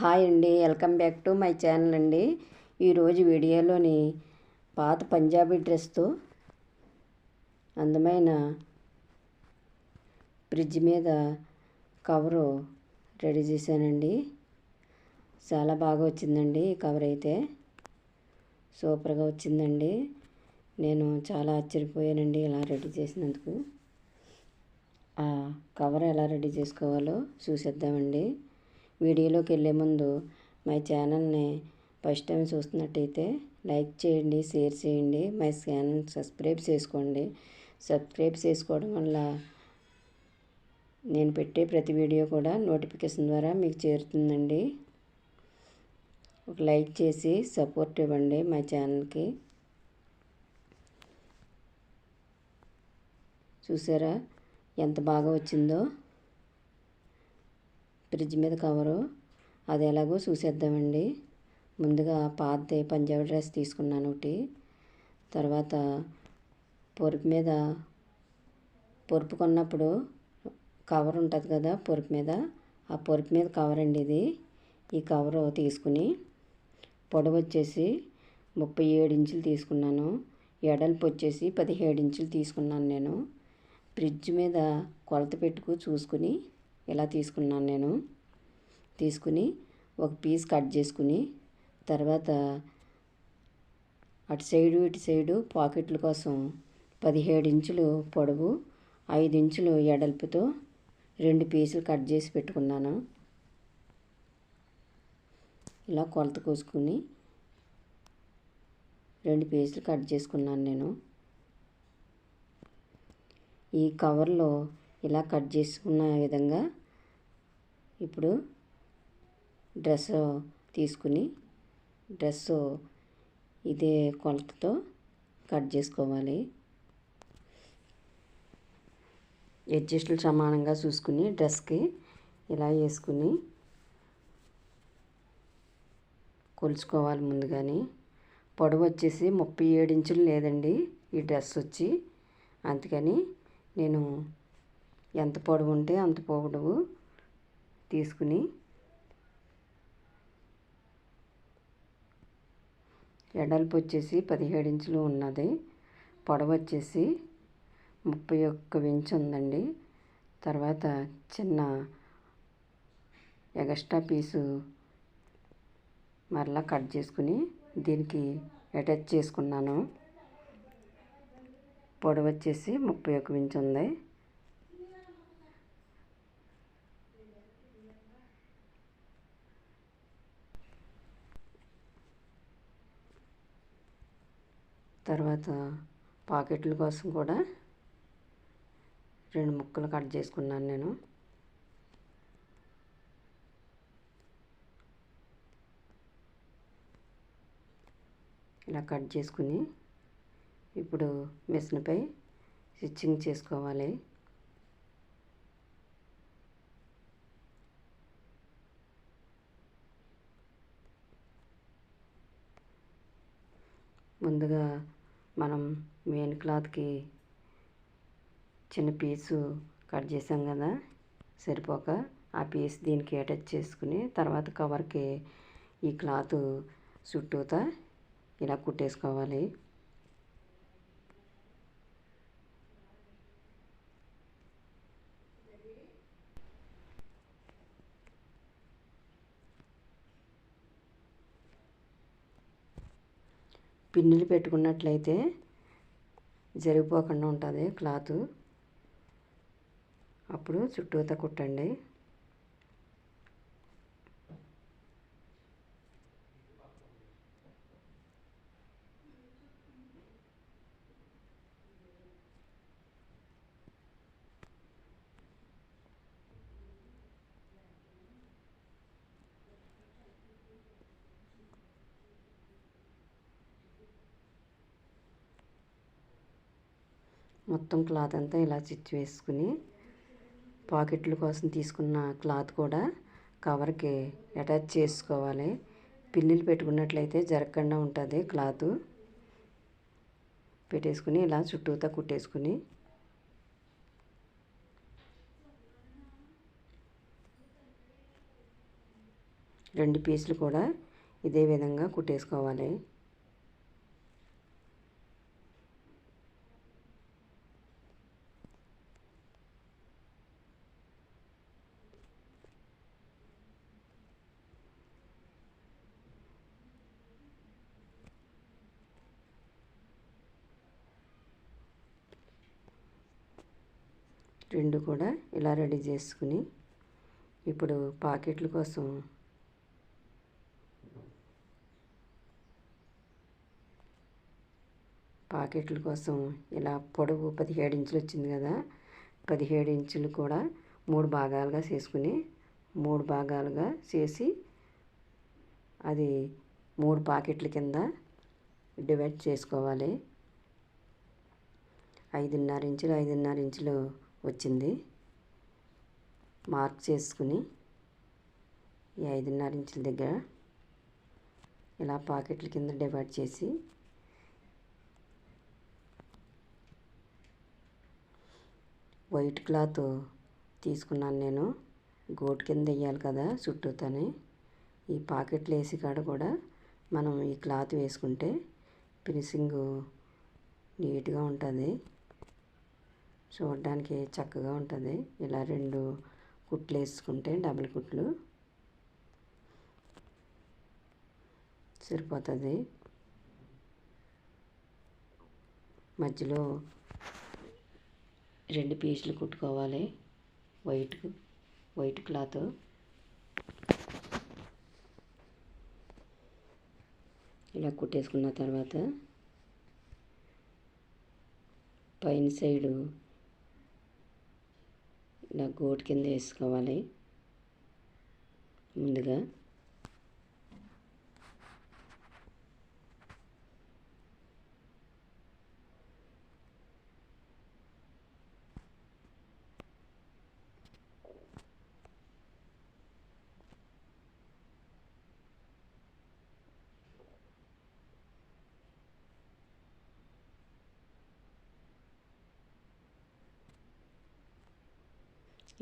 Hi అండి, welcome back to my channel అండి. ఈరోజు వీడియోలోని పాత పంజాబీ డ్రెస్తో అందమైన ఫ్రిడ్జ్ మీద కవరు రెడీ చేశానండి. చాలా బాగా వచ్చిందండి. ఈ కవర్ అయితే సూపర్గా వచ్చిందండి. నేను చాలా ఆశ్చర్యపోయానండి ఇలా రెడీ చేసినందుకు. ఆ కవర్ ఎలా రెడీ చేసుకోవాలో చూసేద్దామండి. వీడియోలోకి వెళ్ళే ముందు మై ఛానల్ని ఫస్ట్ టైం చూస్తున్నట్టయితే లైక్ చేయండి, షేర్ చేయండి, మై ఛానల్ సబ్స్క్రైబ్ చేసుకోండి. సబ్స్క్రైబ్ చేసుకోవడం వల్ల నేను పెట్టే ప్రతి వీడియో కూడా నోటిఫికేషన్ ద్వారా మీకు చేరుతుందండి. ఒక లైక్ చేసి సపోర్ట్ ఇవ్వండి మై ఛానల్కి. చూసారా ఎంత బాగా వచ్చిందో ఫ్రిడ్జ్ మీద కవరు. అది ఎలాగో చూసేద్దామండి. ముందుగా పాతది పంజాబీ డ్రెస్ తీసుకున్నాను ఒకటి. తర్వాత పొరుపు కొన్నప్పుడు కవర్ ఉంటుంది కదా పొరుపు మీద, ఆ పొరుపు మీద కవర్ అండి ఇది. ఈ కవరు తీసుకుని పొడవు వచ్చేసి 37 ఇంచులు తీసుకున్నాను. ఎడల్పు వచ్చేసి 17 ఇంచులు తీసుకున్నాను నేను. ఫ్రిడ్జ్ మీద కొలత పెట్టుకు చూసుకుని ఇలా తీసుకున్నాను నేను. తీసుకుని ఒక పీస్ కట్ చేసుకుని తర్వాత అటు సైడు ఇటు సైడు పాకెట్ల కోసం 17 ఇంచులు పొడవు, 5 ఇంచులు ఎడల్పుతో 2 పీసులు కట్ చేసి పెట్టుకున్నాను. ఇలా కొలత కోసుకుని 2 పీసులు కట్ చేసుకున్నాను నేను. ఈ కవర్లో ఇలా కట్ చేసుకున్న విధంగా ఇప్పుడు డ్రెస్ తీసుకుని ఇదే కొలతతో కట్ చేసుకోవాలి. అడ్జస్టులు సమానంగా చూసుకుని డ్రెస్కి ఇలా వేసుకుని కొలుచుకోవాలి ముందుగానే. పొడవు వచ్చేసి 37 ఇంచులు లేదండి ఈ డ్రెస్ వచ్చి. అందుకని నేను ఎంత పొడవు ఉంటే అంత పొడవు తీసుకుని ఎడల్పు వచ్చేసి 17 ఇంచులు ఉన్నది. పొడవు వచ్చేసి 31 ఇంచు ఉందండి. తర్వాత చిన్న ఎగస్ట్రా పీసు మరలా కట్ చేసుకుని దీనికి అటాచ్ చేసుకున్నాను. పొడవు వచ్చేసి 31 ఇంచు ఉంది. తర్వాత పాకెట్ల కోసం కూడా 2 ముక్కలు కట్ చేసుకున్నాను నేను. ఇలా కట్ చేసుకుని ఇప్పుడు మిషన్పై స్టిచ్చింగ్ చేసుకోవాలి. ముందుగా మనం మెయిన్ క్లాత్కి చిన్న పీసు కట్ చేసాం కదా సరిపోక, ఆ పీస్ దీనికి అటాచ్ చేసుకుని తర్వాత కవర్కి ఈ క్లాత్ చుట్టూతా ఇలా కుట్టేసుకోవాలి. పిన్నులు పెట్టుకున్నట్లయితే జరిగిపోకుండా ఉంటుంది క్లాత్. అప్పుడు చుట్టూతా కుట్టండి. మొత్తం క్లాత్ అంతా ఇలా స్టిచ్ వేసుకుని పాకెట్ల కోసం తీసుకున్న క్లాత్ కూడా కవర్కి అటాచ్ చేసుకోవాలి. పిన్నులు పెట్టుకున్నట్లయితే జరగకుండా ఉంటుంది క్లాత్. పెట్టేసుకుని ఇలా చుట్టూతా కుట్టేసుకుని 2 పీసులు కూడా ఇదే విధంగా కుట్టేసుకోవాలి. రెండు కూడా ఇలా రెడీ చేసుకుని ఇప్పుడు పాకెట్ల కోసం ఇలా పొడవు 17 ఇంచులు వచ్చింది కదా, 17 ఇంచులు కూడా 3 భాగాలుగా చేసుకుని 3 భాగాలుగా చేసి అది 3 పాకెట్ల కింద డివైడ్ చేసుకోవాలి. 5.5 ఇంచులు 5.5 ఇంచులు వచ్చింది. మార్క్ చేసుకుని ఈ 5.5 ఇంచుల దగ్గర ఇలా పాకెట్ల కింద డివైడ్ చేసి వైట్ క్లాత్ తీసుకున్నాను నేను. గోటు కింద వేయాలి కదా చుట్టూతోనే. ఈ పాకెట్లు వేసి కాడ కూడా మనం ఈ క్లాత్ వేసుకుంటే ఫినిషింగ్ నీట్గా ఉంటుంది, చూడడానికి చక్కగా ఉంటుంది. ఇలా 2 కుట్లు వేసుకుంటే డబుల్ కుట్లు సరిపోతుంది. మధ్యలో 2 పీసులు కుట్టుకోవాలి. వైట్ క్లాత్ ఇలా కుట్టేసుకున్న తర్వాత పైన సైడు ఇలా గోటు కింద వేసుకోవాలి. ముందుగా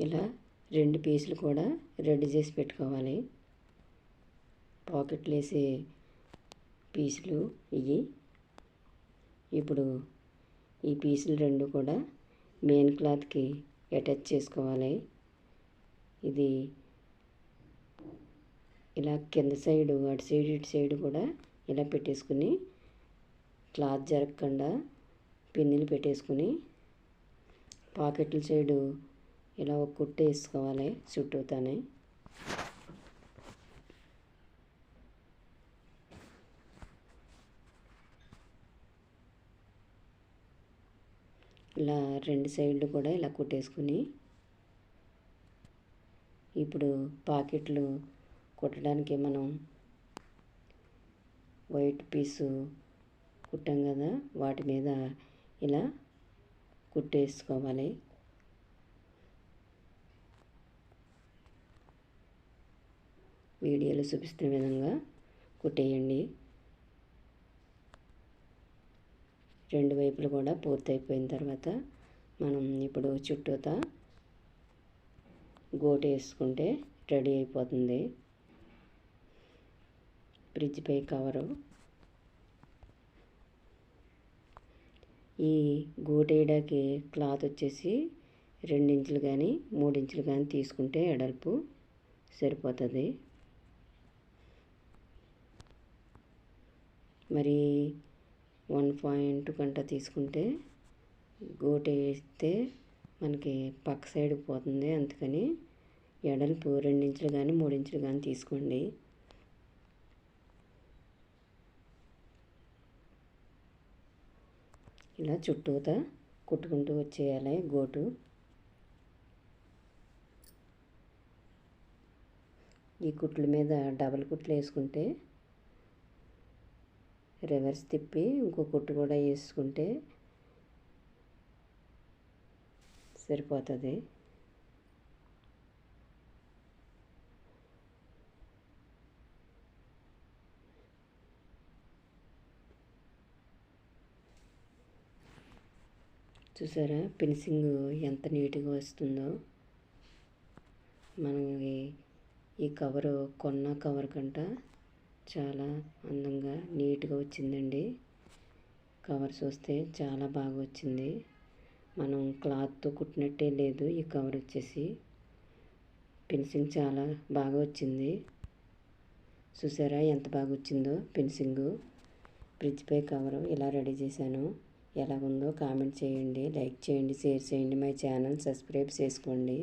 ఇలా 2 పీసులు కూడా రెడీ చేసి పెట్టుకోవాలి. పాకెట్లు వేసే పీసులు ఇవి. ఇప్పుడు ఈ పీసులు 2 కూడా మెయిన్ క్లాత్కి అటాచ్ చేసుకోవాలి. ఇది ఇలా కింద సైడు అటు సైడు ఇటు సైడు కూడా ఇలా పెట్టేసుకుని క్లాత్ జరగకుండా పిన్నులు పెట్టేసుకుని పాకెట్ల సైడు ఇలా ఒక కుట్టు వేసుకోవాలి చుట్టూతానే. ఇలా 2 సైడ్లు కూడా ఇలా కుట్టేసుకుని ఇప్పుడు పాకెట్లు కుట్టడానికి మనం వైట్ పీసు కుట్టాం కదా, వాటి మీద ఇలా కుట్టేసుకోవాలి. వీడియోలో చూపిస్తున్న విధంగా కుట్టేయండి. 2 వైపులు కూడా పూర్తయిపోయిన తర్వాత మనం ఇప్పుడు చుట్టూతా గోటు వేసుకుంటే రెడీ అయిపోతుంది. ఫ్రిడ్జ్ పై కవరు. ఈ గోటు వేయడానికి క్లాత్ వచ్చేసి 2 ఇంచులు కానీ 3 ఇంచులు కానీ తీసుకుంటే ఎడల్పు సరిపోతుంది. మరి 1 గంట తీసుకుంటే గోటు వేస్తే మనకి పక్క సైడ్ పోతుంది. అందుకని ఎడల్పు 2 ఇంచులు కానీ 3 ఇంచులు కానీ తీసుకోండి. ఇలా చుట్టూతా కుట్టుకుంటూ వచ్చేయాలి గోటు. ఈ కుట్ల మీద డబల్ కుట్లు వేసుకుంటే రివర్స్ తిప్పి ఇంకో కుట్టు కూడా వేసుకుంటే సరిపోతుంది. చూసారా ఫినిషింగ్ ఎంత నీట్గా వస్తుందో. మనకి ఈ కవరు కొన్న కవర్ కంట చాలా అందంగా నీట్గా వచ్చిందండి. కవర్ చూస్తే చాలా బాగా వచ్చింది. మనం క్లాత్తో కుట్టినట్టే లేదు. ఈ కవర్ వచ్చేసి ఫినిషింగ్ చాలా బాగా వచ్చింది. చూసారా ఎంత బాగా వచ్చిందో ఫినిషింగు. ఫ్రిడ్జ్ పై కవరు ఇలా రెడీ చేశాను. ఎలా ఉందో కామెంట్ చేయండి, లైక్ చేయండి, షేర్ చేయండి, మై ఛానల్ సబ్స్క్రైబ్ చేసుకోండి.